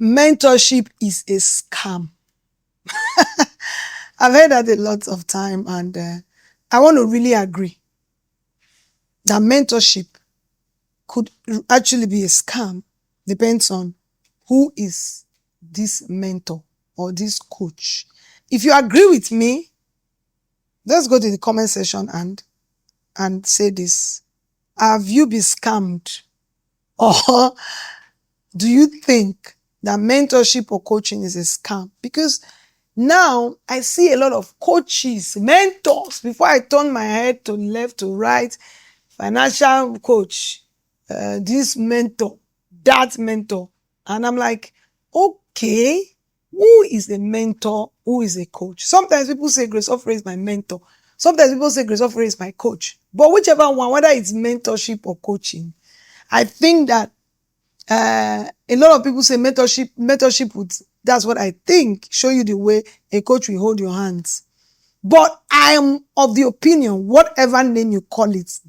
mentorship is a scam. I've heard that a lot of time, and I want to really agree that mentorship could actually be a scam. Depends on who is this mentor or this coach. If you agree with me, let's go to the comment section and say this. Have you been scammed? Or do you think that mentorship or coaching is a scam? Because now I see a lot of coaches, mentors. Before I turn my head to left to right, financial coach, this mentor, that mentor. And I'm like, okay, who is a mentor? Who is a coach? Sometimes people say Grace Offray is my mentor. Sometimes people say Grace Offray is my coach. But whichever one, whether it's mentorship or coaching, I think that a lot of people say mentorship would, that's what I think, show you the way a coach will hold your hands. But I am of the opinion, whatever name you call it,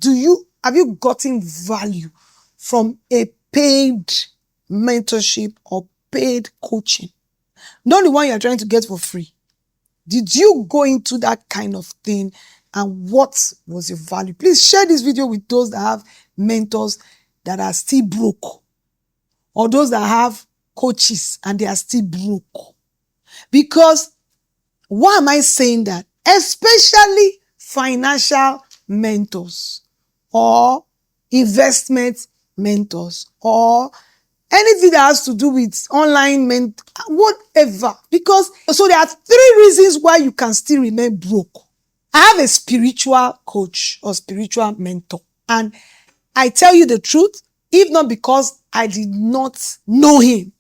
have you gotten value from a paid mentorship or paid coaching? Not the one you're trying to get for free. Did you go into that kind of thing, and what was your value? Please share this video with those that have mentors that are still broke, or those that have coaches and they are still broke. Because why am I saying that? Especially financial mentors or investment mentors or anything that has to do with online whatever. Because, so there are 3 reasons why you can still remain broke. I have a spiritual coach or spiritual mentor, and I tell you the truth, if not because I did not know him,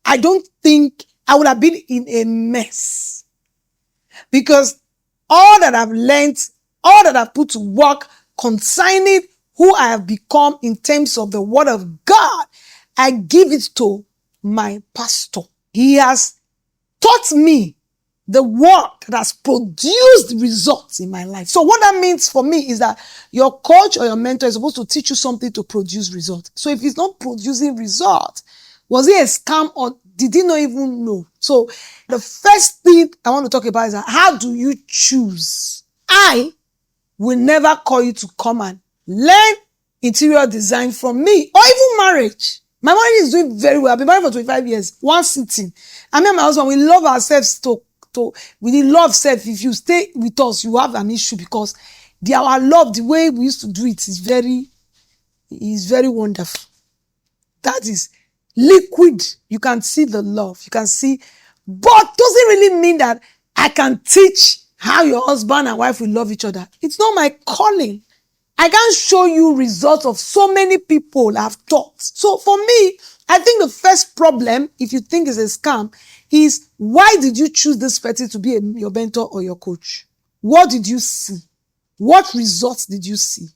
I don't think I would have been in a mess. Because all that I've learned, all that I've put to work concerning who I have become in terms of the word of God, I give it to my pastor. He has taught me the word that has produced results in my life. So what that means for me is that your coach or your mentor is supposed to teach you something to produce results. So if he's not producing results, was it a scam, or did he not even know? So the first thing I want to talk about is that, how do you choose? I will never call you to come and learn interior design from me, or even marriage. My marriage is doing very well. I've been married for 25 years, one sitting. I mean, my husband, we love ourselves we love self. If you stay with us, you have an issue, because our love, the way we used to do it, is very wonderful. That is liquid. You can see the love. You can see, but doesn't really mean that I can teach how your husband and wife will love each other. It's not my calling. I can't show you results of so many people I've taught. So for me, I think the first problem, if you think it's a scam, is why did you choose this person to be your mentor or your coach? What did you see? What results did you see?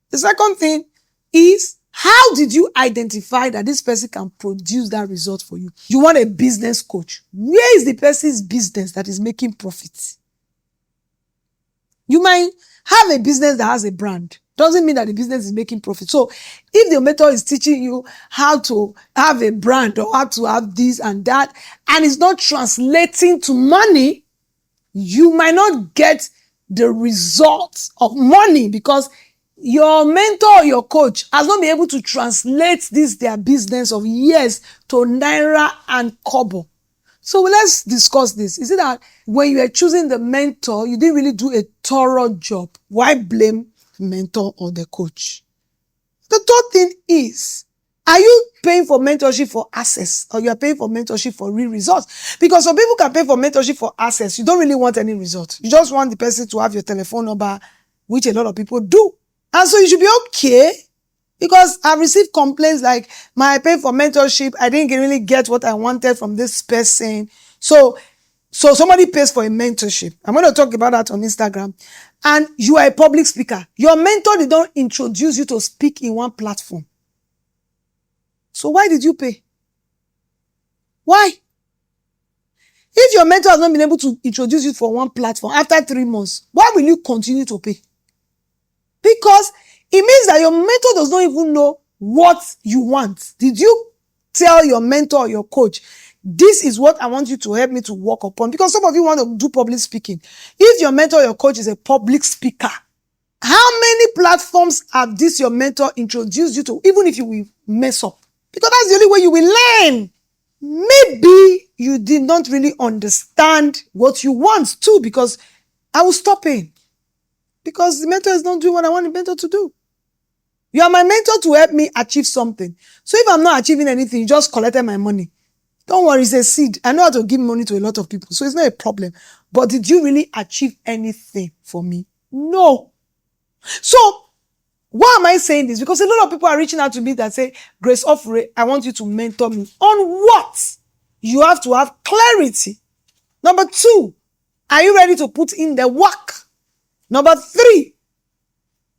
The second thing is, how did you identify that this person can produce that result for you? You want a business coach. Where is the person's business that is making profits? You might have a business that has a brand. Doesn't mean that the business is making profit. So if the mentor is teaching you how to have a brand or how to have this and that, and it's not translating to money, you might not get the results of money, because your mentor or your coach has not been able to translate their business of years to naira and kobo. So let's discuss this. Is it that when you are choosing the mentor, you didn't really do a thorough job? Why blame the mentor or the coach? The third thing is, are you paying for mentorship for access, or you are paying for mentorship for real results? Because some people can pay for mentorship for access. You don't really want any result. You just want the person to have your telephone number, which a lot of people do. And so you should be okay. Because I've received complaints like, I paid for mentorship, I didn't really get what I wanted from this person. So somebody pays for a mentorship. I'm going to talk about that on Instagram. And you are a public speaker. Your mentor did not introduce you to speak in one platform. So why did you pay? Why? If your mentor has not been able to introduce you for one platform after 3 months, why will you continue to pay? Because it means that your mentor does not even know what you want. Did you tell your mentor or your coach This is what I want you to help me to work upon. Because some of you want to do public speaking. If your mentor or your coach is a public speaker, how many platforms have this your mentor introduced you to, even if you will mess up? Because that's the only way you will learn. Maybe you did not really understand what you want too, because I will stop paying. Because the mentor is not doing what I want the mentor to do. You are my mentor to help me achieve something. So if I'm not achieving anything, you just collected my money. Don't worry, it's a seed. I know how to give money to a lot of people, so it's not a problem. But did you really achieve anything for me? No. So, why am I saying this? Because a lot of people are reaching out to me that say, Grace Ofure, I want you to mentor me. On what? You have to have clarity. Number 2, are you ready to put in the work? Number 3,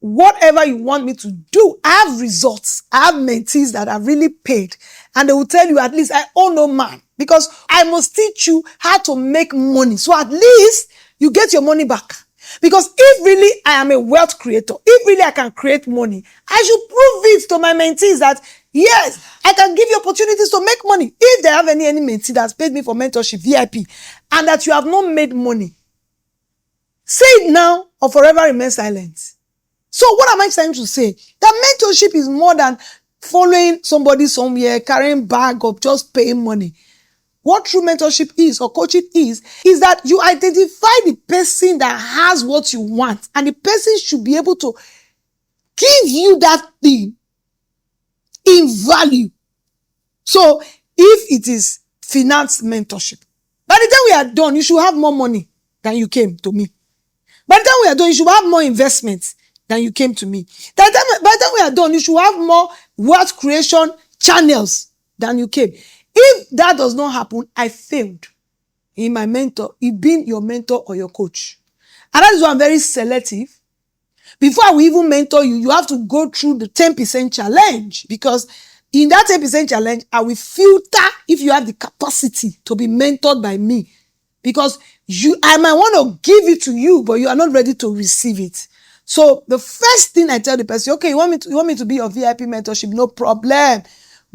whatever you want me to do, I have results. I have mentees that are really paid. And they will tell you, at least I owe no man. Because I must teach you how to make money. So at least you get your money back. Because if really I am a wealth creator, if really I can create money, I should prove it to my mentees that, yes, I can give you opportunities to make money. If they have any mentee that's paid me for mentorship, VIP, and that you have not made money, say it now or forever remain silent. So what am I trying to say? That mentorship is more than following somebody somewhere, carrying bag or just paying money. What true mentorship is or coaching is that you identify the person that has what you want, and the person should be able to give you that thing in value. So if it is finance mentorship, by the time we are done, you should have more money than you came to me. By the time we are done, you should have more investments than you came to me. By the time we are done, you should have more wealth creation channels than you came. If that does not happen, I failed in my mentor, in being your mentor or your coach. And that is why I'm very selective. Before I will even mentor you, you have to go through the 10% challenge, because in that 10% challenge, I will filter if you have the capacity to be mentored by me. Because I might want to give it to you, but you are not ready to receive it. So the first thing I tell the person, okay, you want me to be your VIP mentorship? No problem.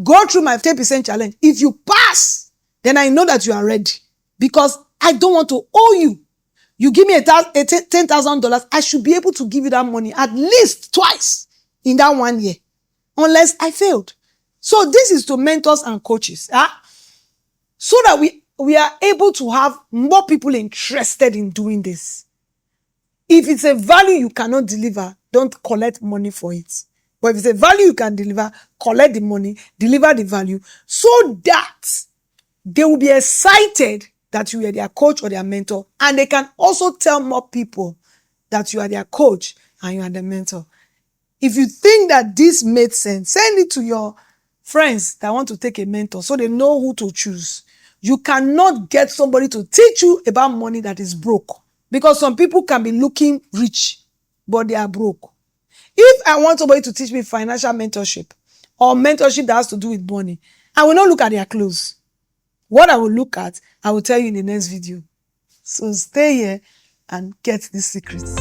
Go through my 10% challenge. If you pass, then I know that you are ready. Because I don't want to owe you. You give me $10,000, I should be able to give you that money at least twice in that 1 year. Unless I failed. So this is to mentors and coaches. So that we are able to have more people interested in doing this. If it's a value you cannot deliver, don't collect money for it. But if it's a value you can deliver, collect the money, deliver the value, so that they will be excited that you are their coach or their mentor. And they can also tell more people that you are their coach and you are their mentor. If you think that this made sense, send it to your friends that want to take a mentor so they know who to choose. You cannot get somebody to teach you about money that is broke. Because some people can be looking rich, but they are broke. If I want somebody to teach me financial mentorship or mentorship that has to do with money, I will not look at their clothes. What I will look at, I will tell you in the next video. So stay here and get these secrets.